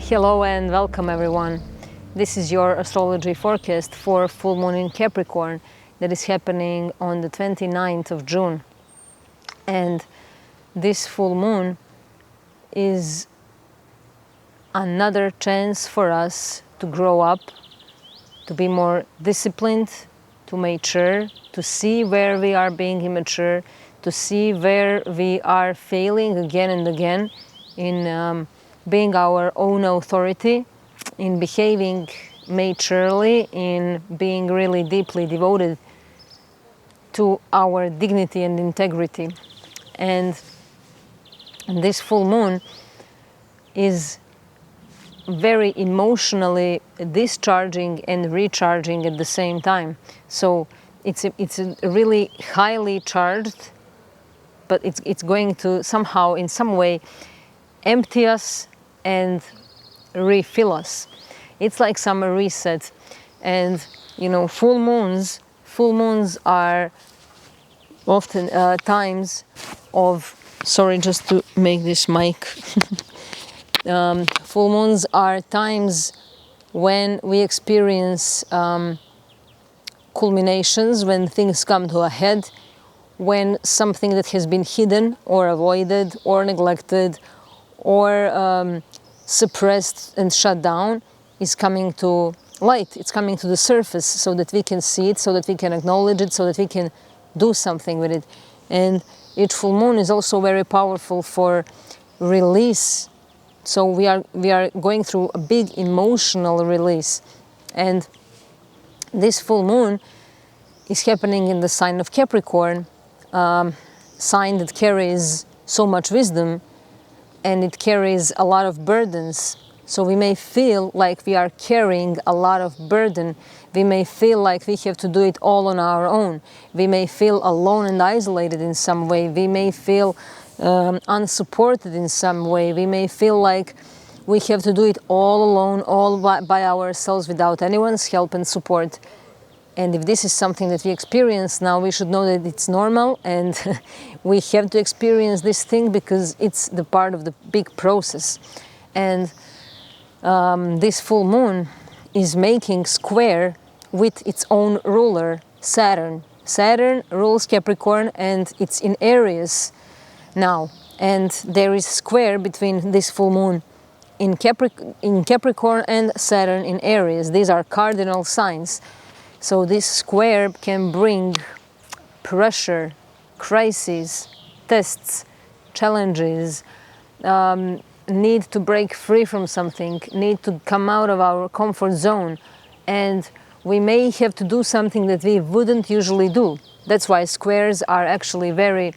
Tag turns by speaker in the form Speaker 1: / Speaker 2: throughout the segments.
Speaker 1: Hello and welcome everyone. This is your astrology forecast for full moon in Capricorn that is happening on the 29th of June. And this full moon is another chance for us to grow up, to be more disciplined, to mature, to see where we are being immature, to see where we are failing again and again in being our own authority, in behaving maturely, in being really deeply devoted to our dignity and integrity. And this full moon is very emotionally discharging and recharging at the same time. So it's a really highly charged, but it's going to somehow, in some way, empty us and refill us. It's like summer reset. And you know, full moons are often times of, sorry, just to make this mic. Full moons are times when we experience culminations, when things come to a head, when something that has been hidden or avoided or neglected or suppressed and shut down is coming to light. It's coming to the surface so that we can see it, so that we can acknowledge it, so that we can do something with it. And each full moon is also very powerful for release. So we are going through a big emotional release. And this full moon is happening in the sign of Capricorn, sign that carries so much wisdom, and it carries a lot of burdens. So we may feel like we are carrying a lot of burden. We may feel like we have to do it all on our own. We may feel alone and isolated in some way. We may feel unsupported in some way. We may feel like we have to do it all alone, all by ourselves, without anyone's help and support. And if this is something that we experience now, we should know that it's normal, and we have to experience this thing because it's the part of the big process. And this full moon is making square with its own ruler, Saturn. Saturn rules Capricorn, and it's in Aries now. And there is square between this full moon in Capricorn and Saturn in Aries. These are cardinal signs. So this square can bring pressure, crises, tests, challenges, need to break free from something, need to come out of our comfort zone. And we may have to do something that we wouldn't usually do. That's why squares are actually very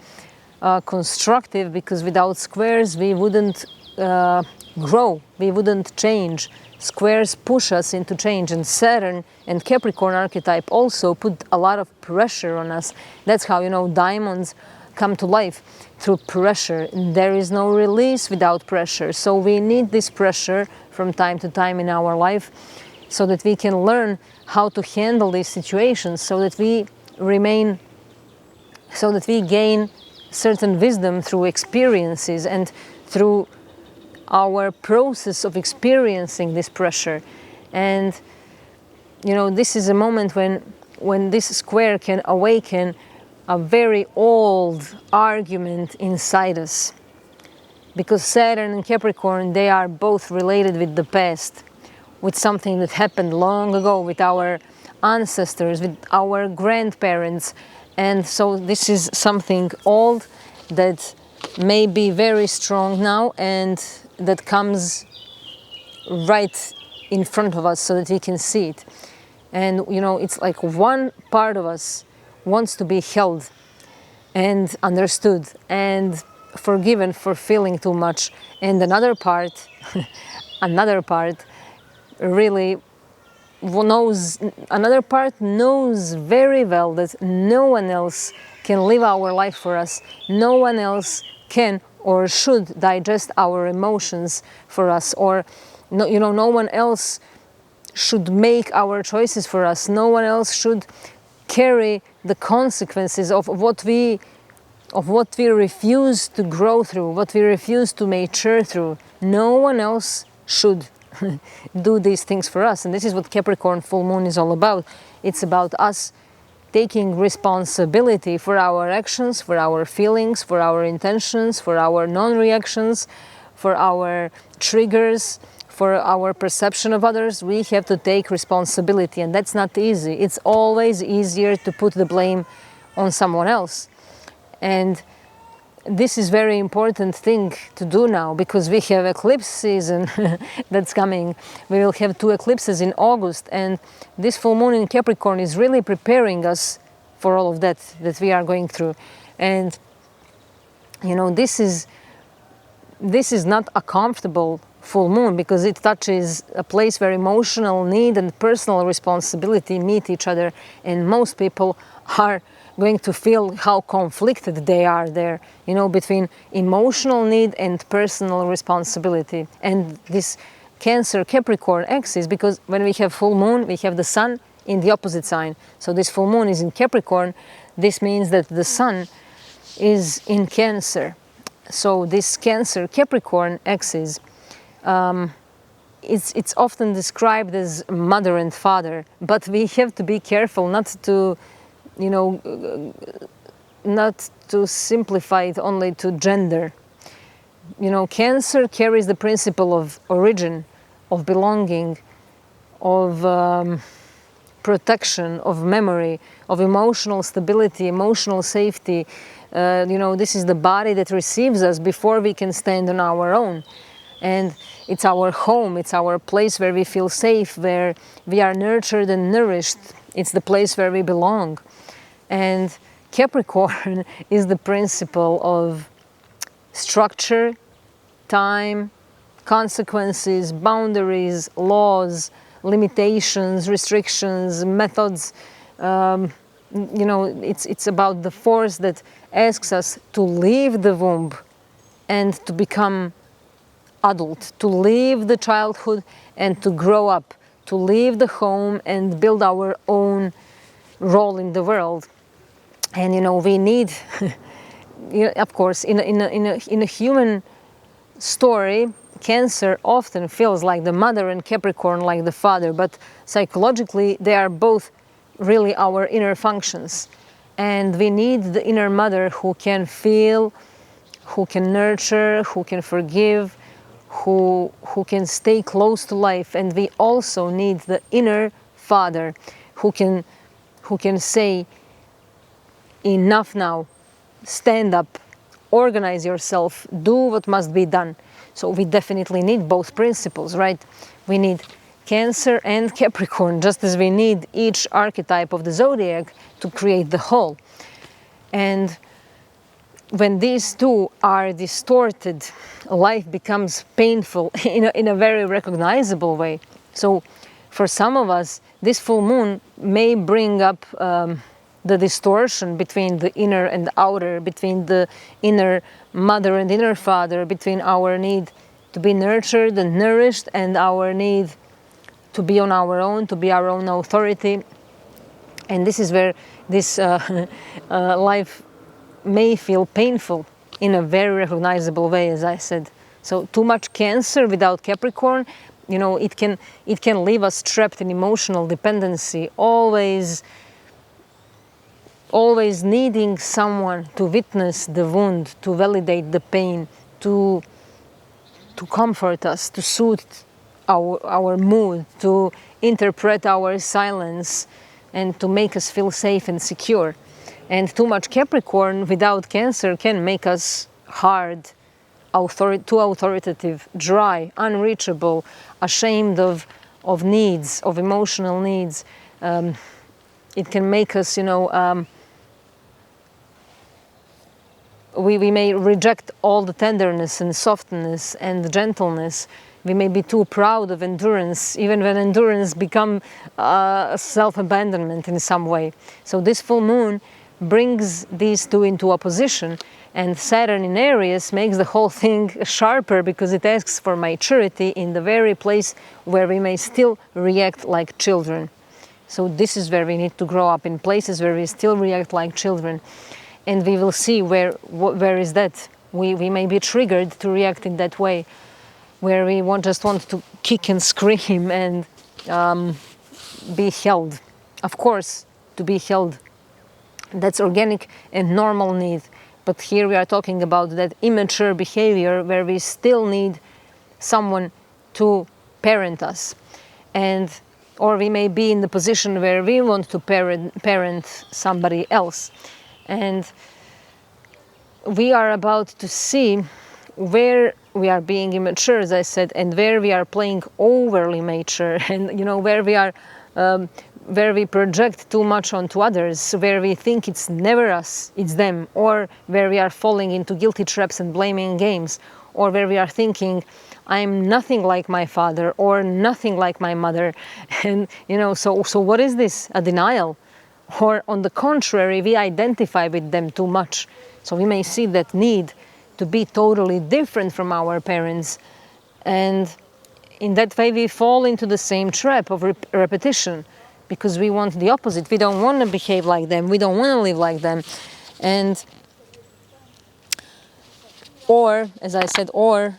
Speaker 1: constructive, because without squares we wouldn't grow, we wouldn't change. Squares push us into change, and Saturn and Capricorn archetype also put a lot of pressure on us. That's how, you know, diamonds come to life, through pressure. There is no release without pressure. So we need this pressure from time to time in our life so that we can learn how to handle these situations, so that we gain certain wisdom through experiences and through our process of experiencing this pressure. And you know, this is a moment when this square can awaken a very old argument inside us, because Saturn and Capricorn, they are both related with the past, with something that happened long ago, with our ancestors, with our grandparents. And so this is something old that may be very strong now, and that comes right in front of us so that we can see it. And you know, it's like one part of us wants to be held and understood and forgiven for feeling too much, and another part really knows very well that no one else can live our life for us. No one else can or should digest our emotions for us, or no one else should make our choices for us. No one else should carry the consequences of what we refuse to grow through, what we refuse to mature through. No one else should. do these things for us. And this is what Capricorn Full Moon is all about. It's about us taking responsibility for our actions, for our feelings, for our intentions, for our non-reactions, for our triggers, for our perception of others. We have to take responsibility, and that's not easy. It's always easier to put the blame on someone else. And this is very important thing to do now, because we have eclipse season that's coming. We will have 2 eclipses in August, and this full moon in Capricorn is really preparing us for all of that we are going through. And you know, this is not a comfortable full moon, because it touches a place where emotional need and personal responsibility meet each other, and most people are going to feel how conflicted they are there, you know, between emotional need and personal responsibility. And this Cancer Capricorn axis, because when we have full moon, we have the sun in the opposite sign. So this full moon is in Capricorn. This means that the sun is in Cancer. So this Cancer Capricorn axis, it's often described as mother and father, but we have to be careful not to, you know, not to simplify it only to gender. You know, Cancer carries the principle of origin, of belonging, of protection, of memory, of emotional stability, emotional safety. You know, this is the body that receives us before we can stand on our own. And it's our home, it's our place where we feel safe, where we are nurtured and nourished. It's the place where we belong. And Capricorn is the principle of structure, time, consequences, boundaries, laws, limitations, restrictions, methods. You know, it's about the force that asks us to leave the womb and to become adult, to leave the childhood and to grow up, to leave the home and build our own role in the world. And you know, we need, you know, of course, in a human story, Cancer often feels like the mother and Capricorn like the father, but psychologically they are both really our inner functions. And we need the inner mother who can feel, who can nurture, who can forgive, who can stay close to life. And we also need the inner father who can say, enough now, stand up, organize yourself, do what must be done. So we definitely need both principles, right? We need Cancer and Capricorn, just as we need each archetype of the zodiac to create the whole. And when these two are distorted, life becomes painful in a very recognizable way. So for some of us, this full moon may bring up the distortion between the inner and the outer, between the inner mother and inner father, between our need to be nurtured and nourished and our need to be on our own, to be our own authority. And this is where this life may feel painful in a very recognizable way, as I said. So too much Cancer without Capricorn, you know, it can leave us trapped in emotional dependency, always needing someone to witness the wound, to validate the pain, to comfort us, to soothe our mood, to interpret our silence, and to make us feel safe and secure. And too much Capricorn without Cancer can make us hard, too authoritative, dry, unreachable, ashamed of needs, of emotional needs. It can make us, you know, we may reject all the tenderness and softness and gentleness. We may be too proud of endurance, even when endurance becomes self-abandonment in some way. So this full moon brings these two into opposition, and Saturn in Aries makes the whole thing sharper because it asks for maturity in the very place where we may still react like children. So this is where we need to grow up, in places where we still react like children. And we will see where is that. We may be triggered to react in that way. where we just want to kick and scream and be held. Of course, to be held, that's organic and normal need. But here we are talking about that immature behavior where we still need someone to parent us. Or we may be in the position where we want to parent somebody else. And we are about to see where we are being immature, as I said, and where we are playing overly mature, and where we project too much onto others, where we think it's never us, it's them, or where we are falling into guilty traps and blaming games, or where we are thinking, I'm nothing like my father or nothing like my mother. And so what is this? A denial? Or on the contrary, we identify with them too much. So we may see that need to be totally different from our parents. And in that way, we fall into the same trap of repetition, because we want the opposite. We don't want to behave like them. We don't want to live like them. Or, as I said, or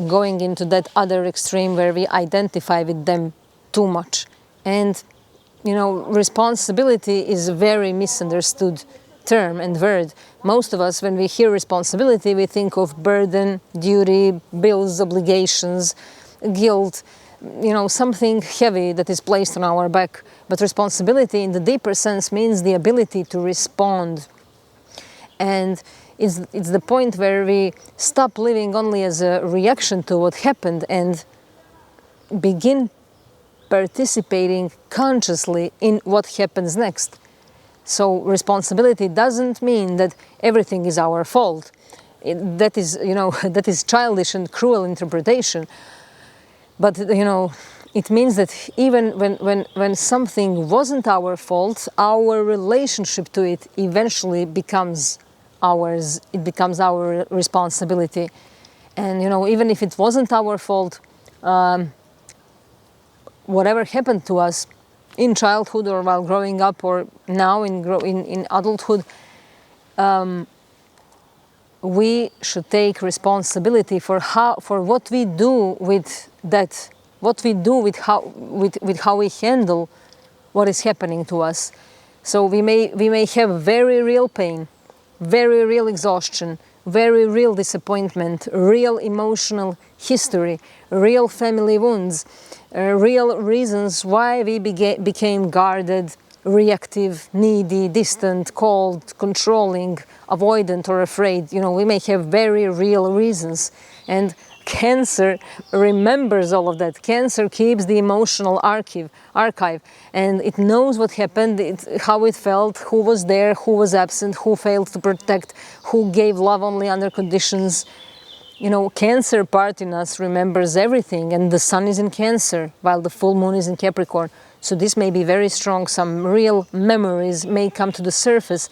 Speaker 1: going into that other extreme where we identify with them too much. And, responsibility is a very misunderstood term and word. Most of us, when we hear responsibility, we think of burden, duty, bills, obligations, guilt, something heavy that is placed on our back. But responsibility in the deeper sense means the ability to respond. And it's the point where we stop living only as a reaction to what happened and begin participating consciously in what happens next. So responsibility doesn't mean that everything is our fault. That is childish and cruel interpretation. But it means that even when something wasn't our fault, our relationship to it eventually becomes ours. It becomes our responsibility. And even if it wasn't our fault, whatever happened to us in childhood or while growing up or now in adulthood, we should take responsibility for what we do with that, what we do with how we handle what is happening to us. So we may have very real pain, very real exhaustion, very real disappointment, real emotional history, real family wounds, real reasons why we became guarded, reactive, needy, distant, cold, controlling, avoidant, or afraid. We may have very real reasons. And cancer remembers all of that. Cancer keeps the emotional archive, and it knows what happened, how it felt, who was there, who was absent, who failed to protect, who gave love only under conditions. Cancer part in us remembers everything, and the sun is in Cancer while the full moon is in Capricorn. So this may be very strong. Some real memories may come to the surface,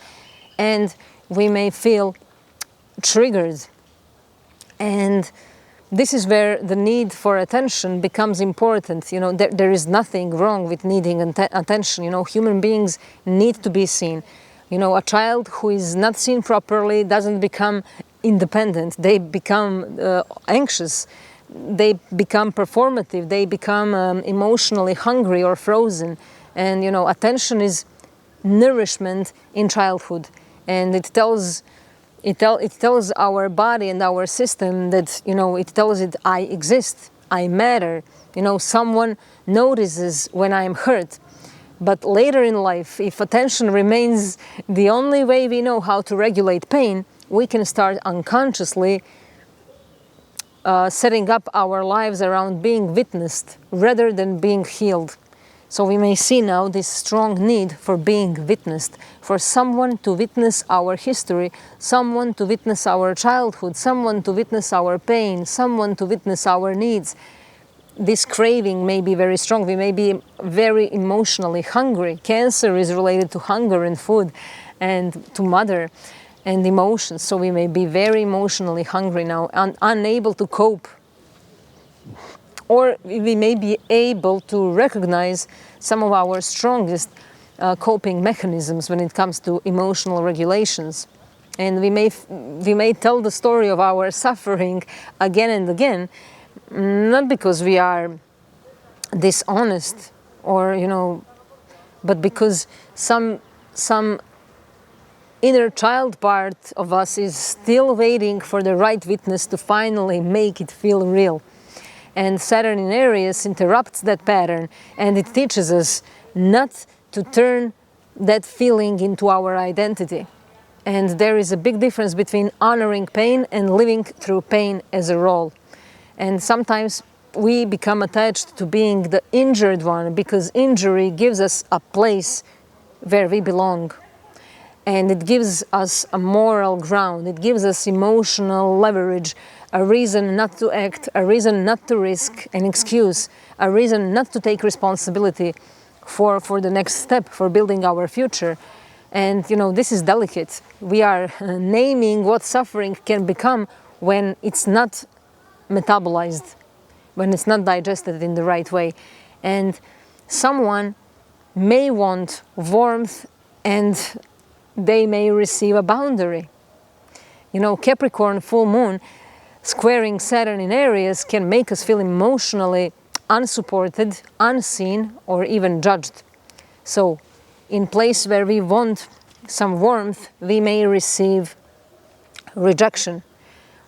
Speaker 1: and we may feel triggered. And this is where the need for attention becomes important. There is nothing wrong with needing attention. Human beings need to be seen. A child who is not seen properly doesn't become independent. They become anxious. They become performative. They become emotionally hungry or frozen. And attention is nourishment in childhood, and it tells our body and our system that it tells it, I exist, I matter. Someone notices when I'm hurt. But later in life, if attention remains the only way we know how to regulate pain, we can start unconsciously setting up our lives around being witnessed rather than being healed. So we may see now this strong need for being witnessed, for someone to witness our history, someone to witness our childhood, someone to witness our pain, someone to witness our needs. This craving may be very strong. We may be very emotionally hungry. Cancer is related to hunger and food and to mother and emotions. So we may be very emotionally hungry now and unable to cope. Or we may be able to recognize some of our strongest coping mechanisms when it comes to emotional regulations. And we may tell the story of our suffering again and again, not because we are dishonest or, but because some inner child part of us is still waiting for the right witness to finally make it feel real. And Saturn in Aries interrupts that pattern, and it teaches us not to turn that feeling into our identity. And there is a big difference between honoring pain and living through pain as a role. And sometimes we become attached to being the injured one because injury gives us a place where we belong. And it gives us a moral ground, it gives us emotional leverage, a reason not to act, a reason not to risk, an excuse, a reason not to take responsibility for the next step, for building our future. And this is delicate. We are naming what suffering can become when it's not metabolized, when it's not digested in the right way. And someone may want warmth and they may receive a boundary. Capricorn Full Moon squaring Saturn in Aries can make us feel emotionally unsupported, unseen, or even judged. So, in place where we want some warmth, we may receive rejection.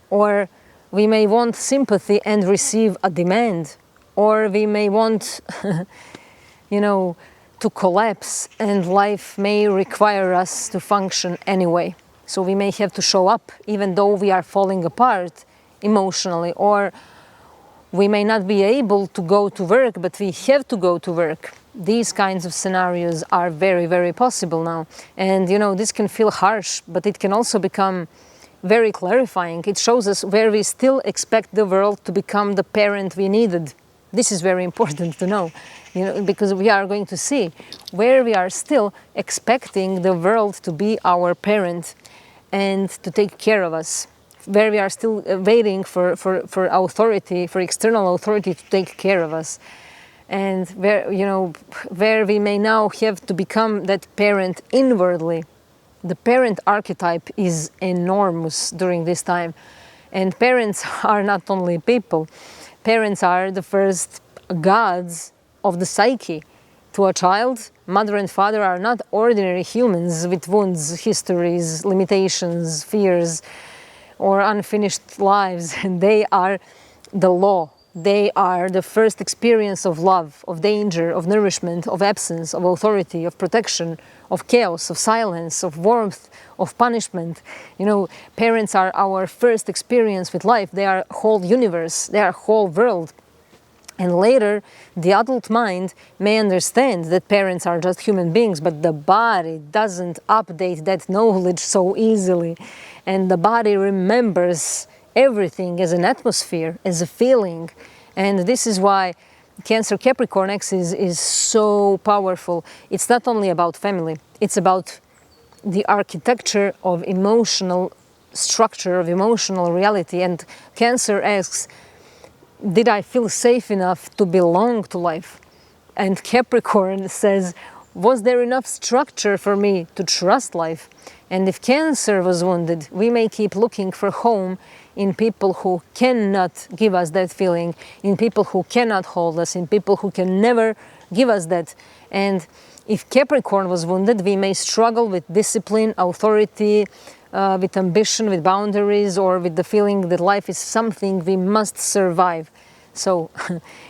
Speaker 1: Or we may want sympathy and receive a demand. Or we may want, to collapse, and life may require us to function anyway. So we may have to show up even though we are falling apart emotionally, or we may not be able to go to work, but we have to go to work. These kinds of scenarios are very, very possible now. And this can feel harsh, but it can also become very clarifying. It shows us where we still expect the world to become the parent we needed. This is very important to know, because we are going to see where we are still expecting the world to be our parent and to take care of us, where we are still waiting for authority, for external authority to take care of us, and where we may now have to become that parent inwardly. The parent archetype is enormous during this time, and parents are not only people. Parents are the first gods of the psyche. To a child, mother and father are not ordinary humans with wounds, histories, limitations, fears, or unfinished lives. They are the law. They are the first experience of love, of danger, of nourishment, of absence, of authority, of protection, of chaos, of silence, of warmth, of punishment. Parents are our first experience with life. They are whole universe, they are whole world. And later, the adult mind may understand that parents are just human beings, but the body doesn't update that knowledge so easily. And the body remembers everything as an atmosphere, as a feeling. And this is why Cancer Capricorn axis is so powerful. It's not only about family, it's about the architecture of emotional structure, of emotional reality. And Cancer asks, did I feel safe enough to belong to life? And Capricorn says, was there enough structure for me to trust life? And if Cancer was wounded, we may keep looking for home in people who cannot give us that feeling, in people who cannot hold us, in people who can never give us that. And if Capricorn was wounded, we may struggle with discipline, authority, with ambition, with boundaries, or with the feeling that life is something we must survive. So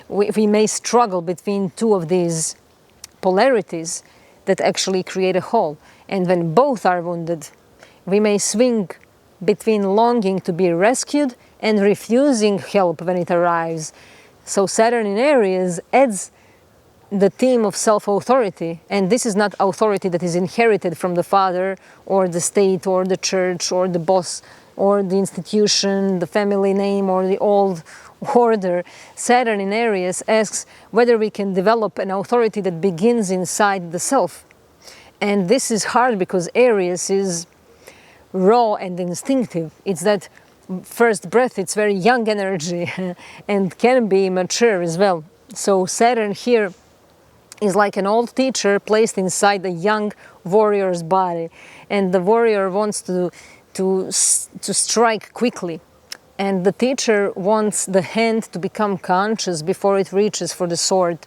Speaker 1: we may struggle between two of these polarities that actually create a whole. And when both are wounded, we may swing between longing to be rescued and refusing help when it arrives. So Saturn in Aries adds the theme of self-authority, and this is not authority that is inherited from the father or the state or the church or the boss or the institution, the family name or the old order. Saturn in Aries asks whether we can develop an authority that begins inside the self. And this is hard because Aries is raw and instinctive. It's that first breath, it's very young energy and can be mature as well. So Saturn here is like an old teacher placed inside a young warrior's body, and the warrior wants to strike quickly. And the teacher wants the hand to become conscious before it reaches for the sword.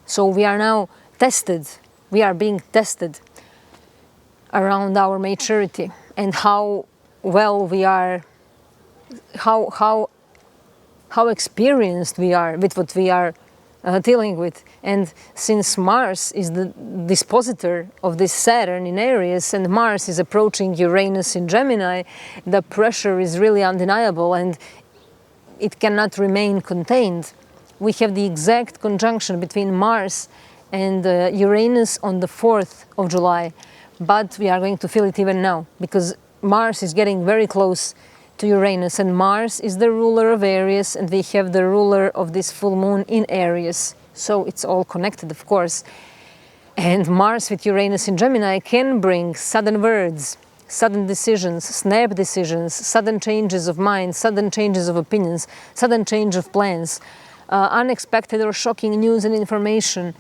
Speaker 1: So we are now tested, we are being tested around our maturity and how well we are, how experienced we are with what we are dealing with. And since Mars is the dispositor of this Saturn in Aries and Mars is approaching Uranus in Gemini, the pressure is really undeniable and it cannot remain contained. We have the exact conjunction between Mars and Uranus on the 4th of July, but we are going to feel it even now because Mars is getting very close to Uranus, and Mars is the ruler of Aries, and we have the ruler of this full moon in Aries. So it's all connected, of course. And Mars with Uranus in Gemini can bring sudden words, sudden decisions, snap decisions, sudden changes of mind, sudden changes of opinions, sudden change of plans, unexpected or shocking news and information,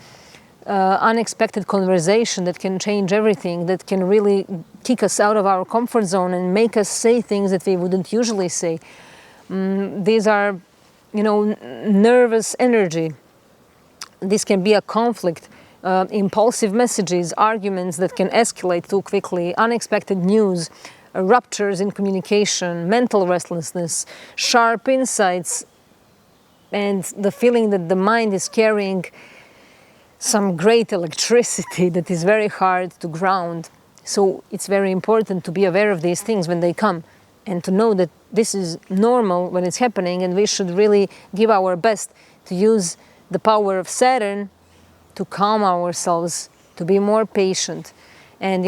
Speaker 1: unexpected conversation that can change everything, that can really kick us out of our comfort zone and make us say things that we wouldn't usually say. These are, nervous energy. This can be a conflict, impulsive messages, arguments that can escalate too quickly, unexpected news, ruptures in communication, mental restlessness, sharp insights, and the feeling that the mind is carrying some great electricity that is very hard to ground. So it's very important to be aware of these things when they come and to know that this is normal when it's happening, and we should really give our best to use the power of Saturn to calm ourselves, to be more patient. And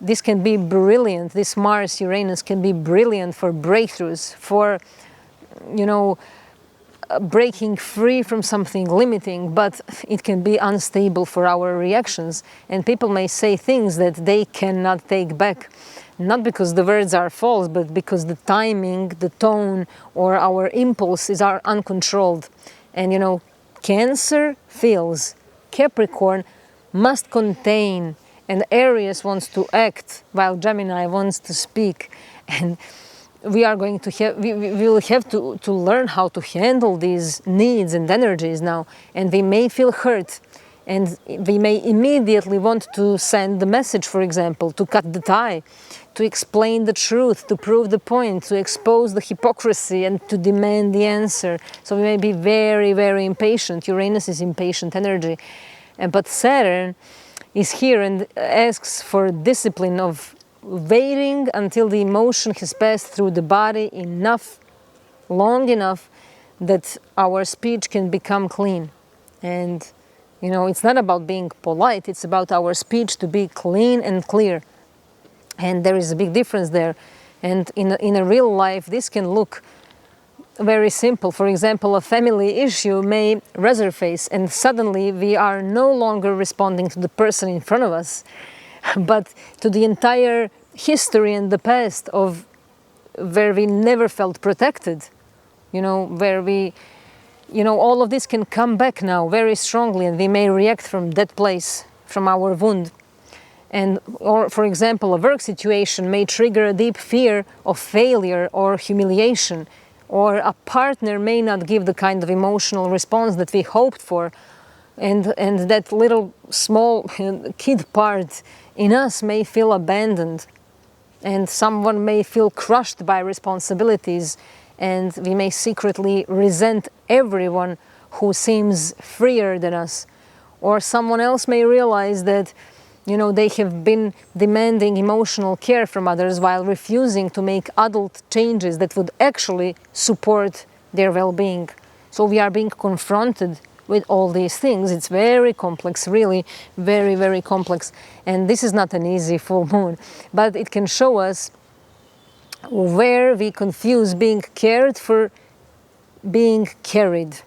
Speaker 1: this can be brilliant. This Mars-Uranus can be brilliant for breakthroughs, for breaking free from something limiting, but it can be unstable for our reactions. And people may say things that they cannot take back, not because the words are false, but because the timing, the tone, or our impulses are uncontrolled. And Cancer feels, Capricorn must contain, and Aries wants to act while Gemini wants to speak. And we are going to have, we will have to learn how to handle these needs and energies now. And we may feel hurt, and we may immediately want to send the message, for example, to cut the tie, to explain the truth, to prove the point, to expose the hypocrisy, and to demand the answer. So we may be very, very impatient. Uranus is impatient energy. But Saturn is here and asks for discipline of waiting until the emotion has passed through the body long enough that our speech can become clean. And it's not about being polite, it's about our speech to be clean and clear. And there is a big difference there. And in a real life, this can look very simple. For example, a family issue may resurface, and suddenly we are no longer responding to the person in front of us, but to the entire history and the past of where we never felt protected, where we, all of this can come back now very strongly, and we may react from that place, from our wound. Or, for example, a work situation may trigger a deep fear of failure or humiliation, or a partner may not give the kind of emotional response that we hoped for, and that little small kid part in us may feel abandoned, and someone may feel crushed by responsibilities, and we may secretly resent everyone who seems freer than us. Or someone else may realize that they have been demanding emotional care from others while refusing to make adult changes that would actually support their well-being. So we are being confronted with all these things. It's very complex, really, very, very complex. And this is not an easy full moon, but it can show us where we confuse being cared for being carried.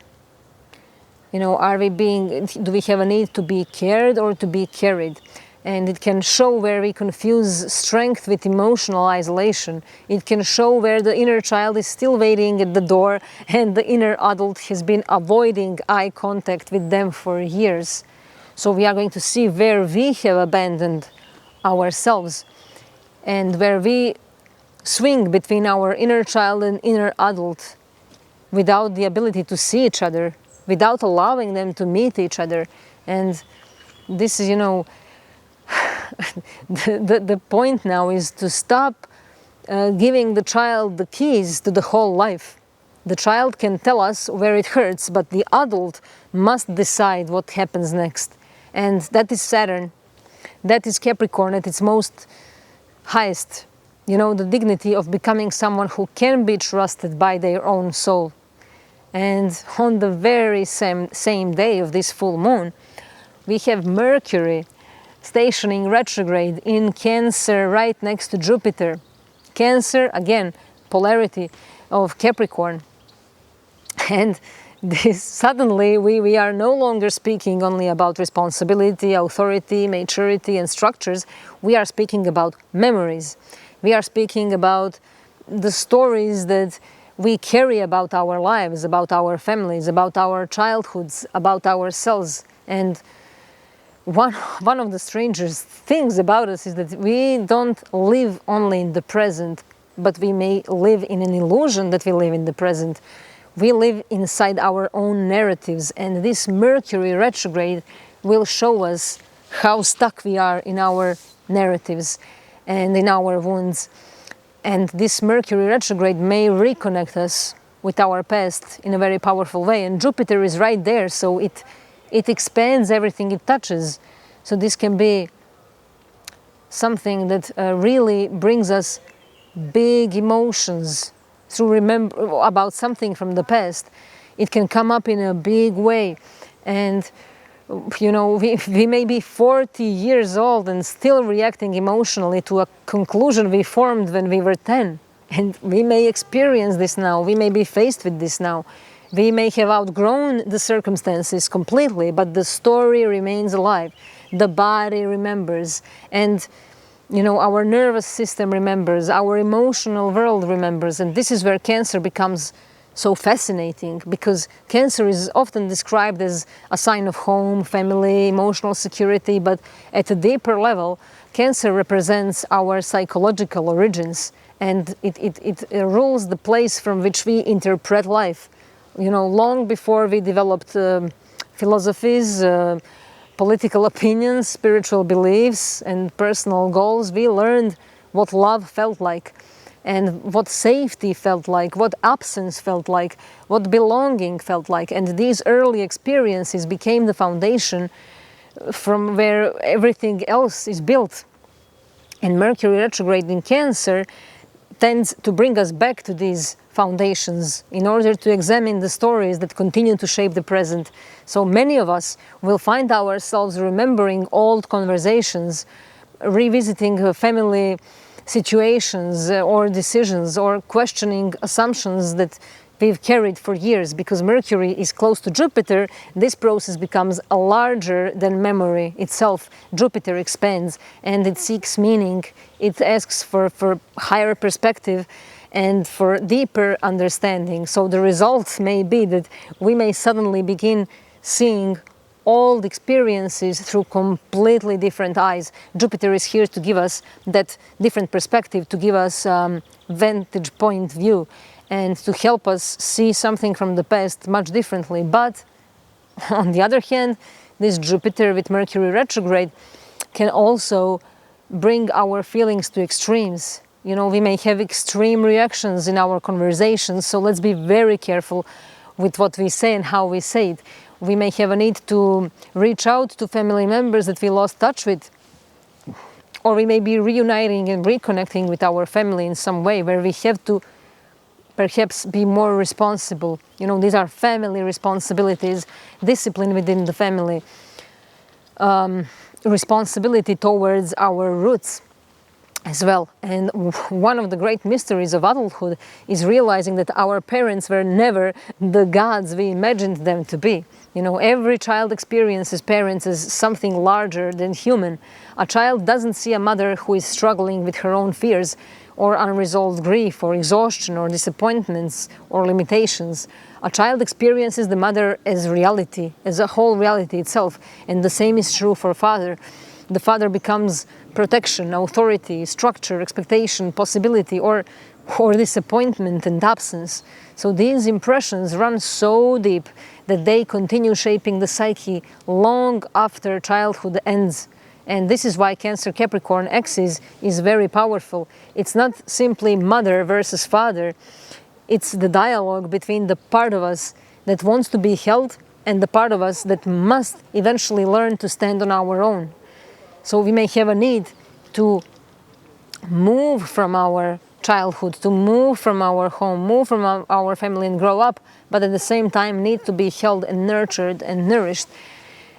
Speaker 1: Do we have a need to be cared or to be carried? And it can show where we confuse strength with emotional isolation. It can show where the inner child is still waiting at the door and the inner adult has been avoiding eye contact with them for years. So we are going to see where we have abandoned ourselves and where we swing between our inner child and inner adult without the ability to see each other, without allowing them to meet each other. And this is, the point now is to stop giving the child the keys to the whole life. The child can tell us where it hurts, but the adult must decide what happens next. And that is Saturn. That is Capricorn at its most highest. The dignity of becoming someone who can be trusted by their own soul. And on the very same day of this full moon, we have Mercury stationing retrograde in Cancer right next to Jupiter. Cancer, again, polarity of Capricorn. And this, suddenly we are no longer speaking only about responsibility, authority, maturity and structures. We are speaking about memories. We are speaking about the stories that we carry about our lives, about our families, about our childhoods, about ourselves. And one of the strangest things about us is that we don't live only in the present, but we may live in an illusion that we live in the present. We live inside our own narratives, and this Mercury retrograde will show us how stuck we are in our narratives and in our wounds. And this Mercury retrograde may reconnect us with our past in a very powerful way. And Jupiter is right there, so it expands everything it touches. So this can be something that really brings us big emotions through remember about something from the past. It can come up in a big way. And we may be 40 years old and still reacting emotionally to a conclusion we formed when we were 10. And we may experience this now. We may be faced with this now. We may have outgrown the circumstances completely, but the story remains alive. The body remembers. And our nervous system remembers. Our emotional world remembers. And this is where Cancer becomes so fascinating, because Cancer is often described as a sign of home, family, emotional security, but at a deeper level, Cancer represents our psychological origins, and it rules the place from which we interpret life. Long before we developed philosophies, political opinions, spiritual beliefs, and personal goals, we learned what love felt like, and what safety felt like, what absence felt like, what belonging felt like. And these early experiences became the foundation from where everything else is built. And Mercury retrograde in Cancer tends to bring us back to these foundations in order to examine the stories that continue to shape the present. So many of us will find ourselves remembering old conversations, revisiting family situations or decisions, or questioning assumptions that we've carried for years. Because Mercury is close to Jupiter, this process becomes larger than memory itself. Jupiter expands and it seeks meaning. It asks for higher perspective and for deeper understanding. So the result may be that we may suddenly begin seeing old experiences through completely different eyes. Jupiter is here to give us that different perspective, to give us vantage point view, and to help us see something from the past much differently. But on the other hand, this Jupiter with Mercury retrograde can also bring our feelings to extremes. We may have extreme reactions in our conversations, so let's be very careful with what we say and how we say it. We may have a need to reach out to family members that we lost touch with, or we may be reuniting and reconnecting with our family in some way where we have to perhaps be more responsible. These are family responsibilities, discipline within the family, responsibility towards our roots as well. And one of the great mysteries of adulthood is realizing that our parents were never the gods we imagined them to be. Every child experiences parents as something larger than human. A child doesn't see a mother who is struggling with her own fears, or unresolved grief, or exhaustion, or disappointments, or limitations. A child experiences the mother as reality, as a whole reality itself, and the same is true for father. The father becomes protection, authority, structure, expectation, possibility, or disappointment and absence. So these impressions run so deep that they continue shaping the psyche long after childhood ends. And this is why Cancer Capricorn axis is very powerful. It's not simply mother versus father. It's the dialogue between the part of us that wants to be held and the part of us that must eventually learn to stand on our own. So we may have a need to move from our childhood, to move from our home, move from our family and grow up, but at the same time need to be held and nurtured and nourished.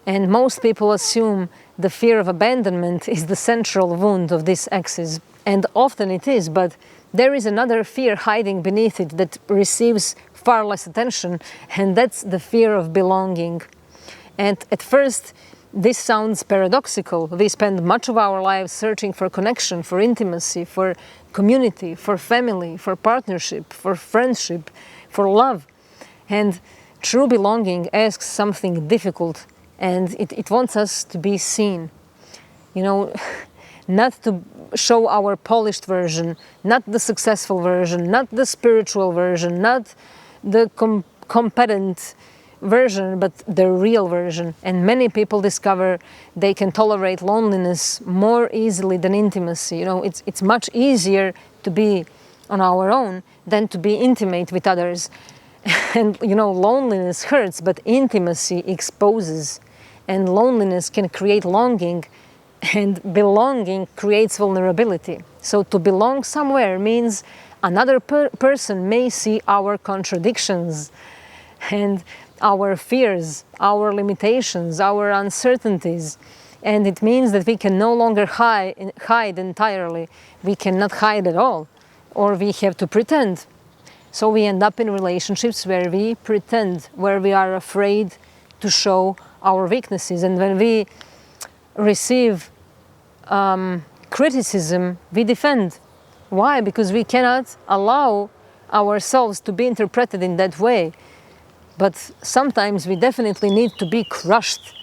Speaker 1: And most people assume the fear of abandonment is the central wound of this axis. And often it is, but there is another fear hiding beneath it that receives far less attention, and that's the fear of belonging. And at first, this sounds paradoxical. We spend much of our lives searching for connection, for intimacy, for community, for family, for partnership, for friendship, for love. And true belonging asks something difficult, and it wants us to be seen. You know, not to show our polished version, not the successful version, not the spiritual version, not the competent version, but the real version. And many people discover they can tolerate loneliness more easily than intimacy. You know, it's much easier to be on our own than to be intimate with others. And you know, loneliness hurts, but intimacy exposes. And loneliness can create longing, and belonging creates vulnerability. So to belong somewhere means another person may see our contradictions and our fears, our limitations, our uncertainties. And it means that we can no longer hide entirely. We cannot hide at all, or we have to pretend. So we end up in relationships where we pretend, where we are afraid to show our weaknesses. And when we receive criticism, we defend. Why? Because we cannot allow ourselves to be interpreted in that way. But sometimes we definitely need to be crushed.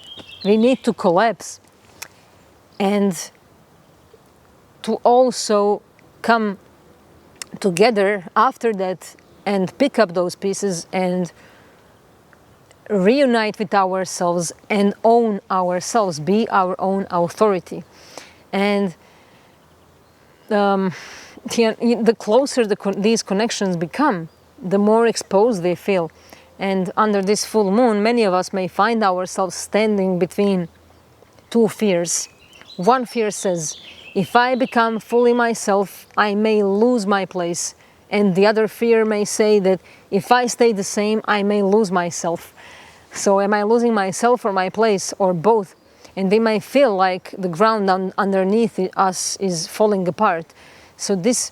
Speaker 1: We need to collapse. And to also come together after that and pick up those pieces and reunite with ourselves and own ourselves, be our own authority. And the closer these connections become, the more exposed they feel. And under this full moon, many of us may find ourselves standing between two fears. One fear says, if I become fully myself, I may lose my place. And the other fear may say that if I stay the same, I may lose myself. So am I losing myself or my place, or both? And we may feel like the ground underneath us is falling apart. So this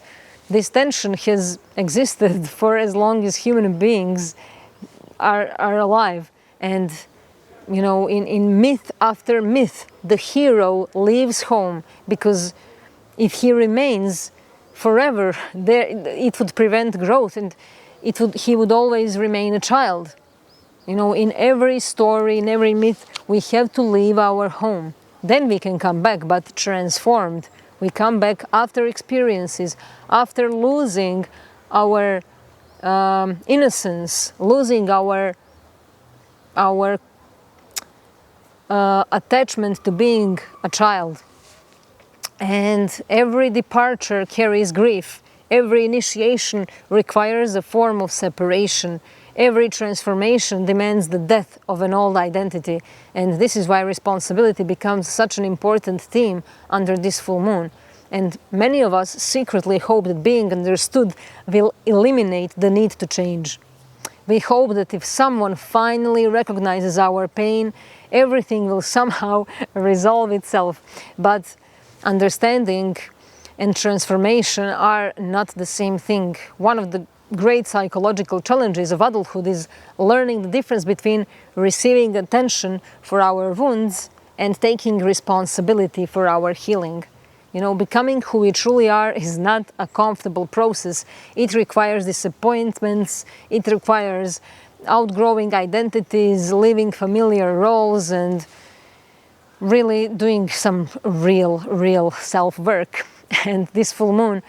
Speaker 1: tension has existed for as long as human beings are alive. And you know, in myth after myth, the hero leaves home because if he remains forever there, it would prevent growth, and he would always remain a child. You know, in every story, in every myth, we have to leave our home. Then we can come back, but transformed. We come back after experiences, after losing our innocence, losing our attachment to being a child. And every departure carries grief. Every initiation requires a form of separation. Every transformation demands the death of an old identity. And this is why responsibility becomes such an important theme under this full moon. And many of us secretly hope that being understood will eliminate the need to change. We hope that if someone finally recognizes our pain, everything will somehow resolve itself. But understanding and transformation are not the same thing. One of the great psychological challenges of adulthood is learning the difference between receiving attention for our wounds and taking responsibility for our healing. You know, becoming who we truly are is not a comfortable process. It requires disappointments, it requires outgrowing identities, leaving familiar roles, and really doing some real self-work. And this full moon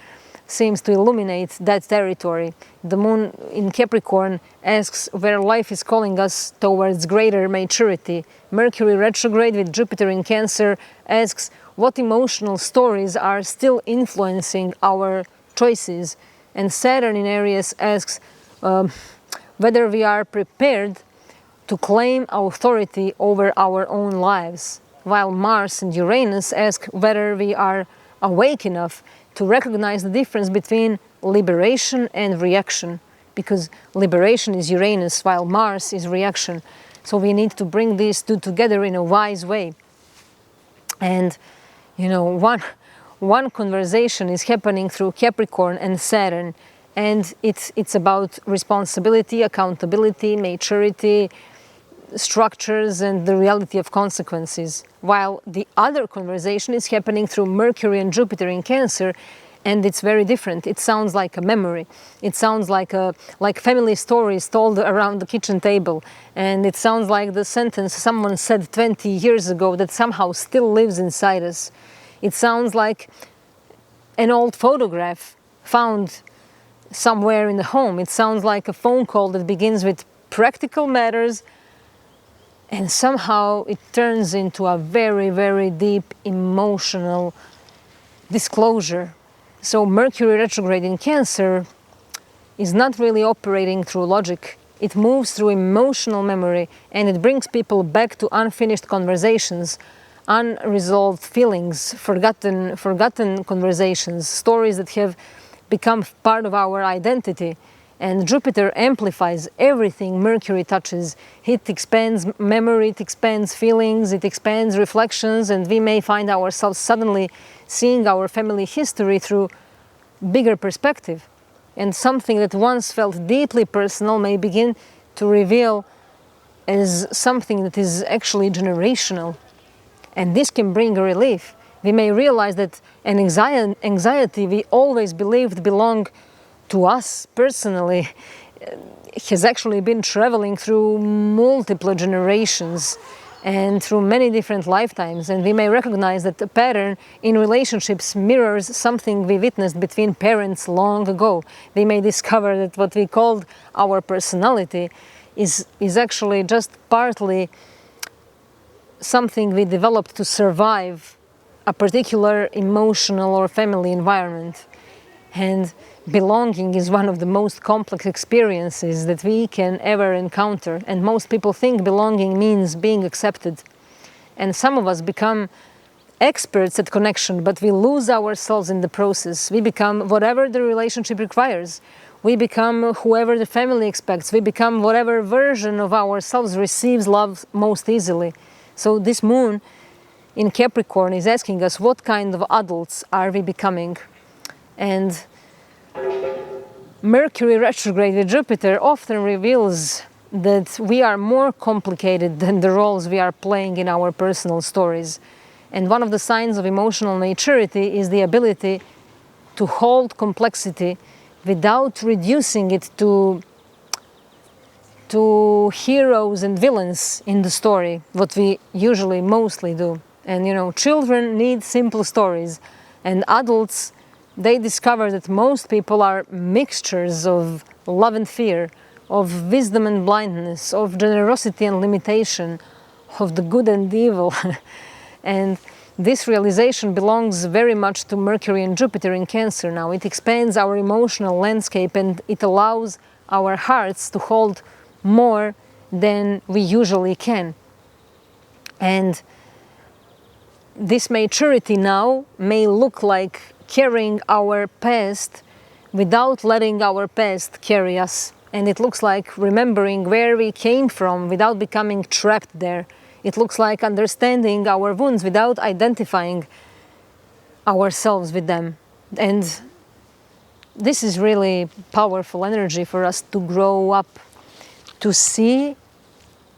Speaker 1: seems to illuminate that territory. The moon in Capricorn asks where life is calling us towards greater maturity. Mercury retrograde with Jupiter in Cancer asks what emotional stories are still influencing our choices. And Saturn in Aries asks whether we are prepared to claim authority over our own lives, while Mars and Uranus ask whether we are awake enough to recognize the difference between liberation and reaction, because liberation is Uranus while Mars is reaction. So we need to bring these two together in a wise way. And you know, one conversation is happening through Capricorn and Saturn, and it's about responsibility, accountability, maturity, structures, and the reality of consequences, while the other conversation is happening through Mercury and Jupiter in Cancer, and it's very different. It sounds like a memory. It sounds like family stories told around the kitchen table, and it sounds like the sentence someone said 20 years ago that somehow still lives inside us. It sounds like an old photograph found somewhere in the home. It sounds like a phone call that begins with practical matters, and somehow it turns into a very deep emotional disclosure. So Mercury retrograde in Cancer is not really operating through logic. It moves through emotional memory, and it brings people back to unfinished conversations, unresolved feelings, forgotten conversations, stories that have become part of our identity. And Jupiter amplifies everything Mercury touches. It expands memory, it expands feelings, it expands reflections, and we may find ourselves suddenly seeing our family history through bigger perspective. And something that once felt deeply personal may begin to reveal as something that is actually generational. And this can bring a relief. We may realize that an anxiety we always believed belonged to us personally has actually been traveling through multiple generations and through many different lifetimes. And we may recognize that the pattern in relationships mirrors something we witnessed between parents long ago. We may discover that what we called our personality is actually just partly something we developed to survive a particular emotional or family environment. And belonging is one of the most complex experiences that we can ever encounter. And most people think belonging means being accepted. And some of us become experts at connection, but we lose ourselves in the process. We become whatever the relationship requires. We become whoever the family expects. We become whatever version of ourselves receives love most easily. So this moon in Capricorn is asking us, what kind of adults are we becoming? And Mercury retrograde with Jupiter often reveals that we are more complicated than the roles we are playing in our personal stories. And one of the signs of emotional maturity is the ability to hold complexity without reducing it to heroes and villains in the story, what we usually mostly do. And you know, children need simple stories, and adults, they discover that most people are mixtures of love and fear, of wisdom and blindness, of generosity and limitation, of the good and evil. And this realization belongs very much to Mercury and Jupiter in Cancer now. It expands our emotional landscape, and it allows our hearts to hold more than we usually can. And this maturity now may look like carrying our past without letting our past carry us. And it looks like remembering where we came from without becoming trapped there. It looks like understanding our wounds without identifying ourselves with them. And this is really powerful energy for us to grow up, to see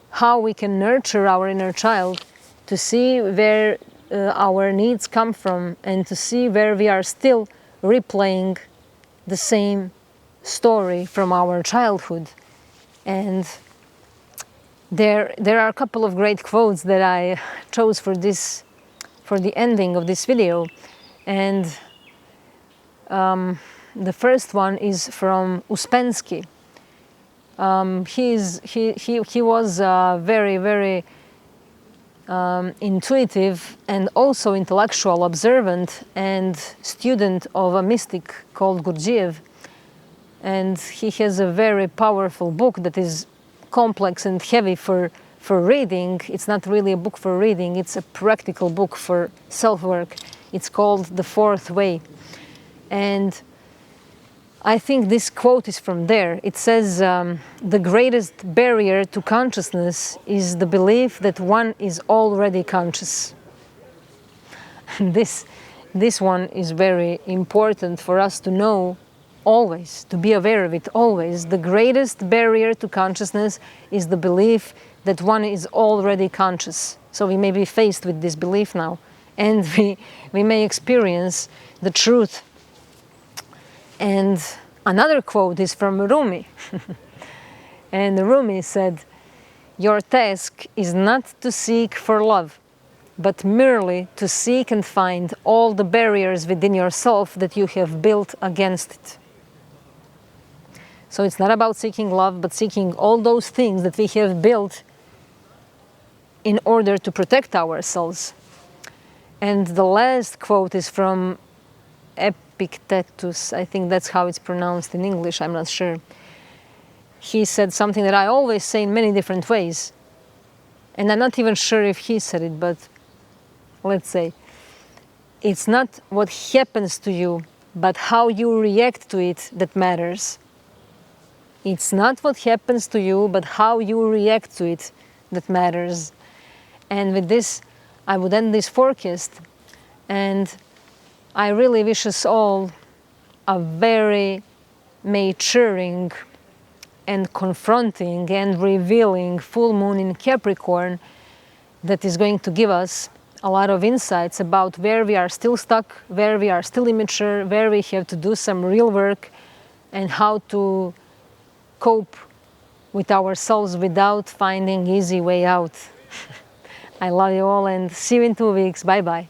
Speaker 1: how we can nurture our inner child, to see where our needs come from, and to see where we are still replaying the same story from our childhood. And There are a couple of great quotes that I chose for the ending of this video, and the first one is from Uspensky. He was very, very intuitive and also intellectual, observant, and student of a mystic called Gurdjieff. And he has a very powerful book that is complex and heavy for reading. It's not really a book for reading, it's a practical book for self-work. It's called The Fourth Way. And I think this quote is from there. It says, the greatest barrier to consciousness is the belief that one is already conscious. This one is very important for us to know always, to be aware of it always. The greatest barrier to consciousness is the belief that one is already conscious. So we may be faced with this belief now, and we may experience the truth. And another quote is from Rumi. And Rumi said, "Your task is not to seek for love, but merely to seek and find all the barriers within yourself that you have built against it." So it's not about seeking love, but seeking all those things that we have built in order to protect ourselves. And the last quote is from Epictetus. I think that's how it's pronounced in English, I'm not sure. He said something that I always say in many different ways. And I'm not even sure if he said it, but let's say, it's not what happens to you, but how you react to it that matters. It's not what happens to you, but how you react to it that matters. And with this, I would end this forecast. And I really wish us all a very maturing and confronting and revealing full moon in Capricorn that is going to give us a lot of insights about where we are still stuck, where we are still immature, where we have to do some real work, and how to cope with ourselves without finding easy way out. I love you all and see you in 2 weeks. Bye bye.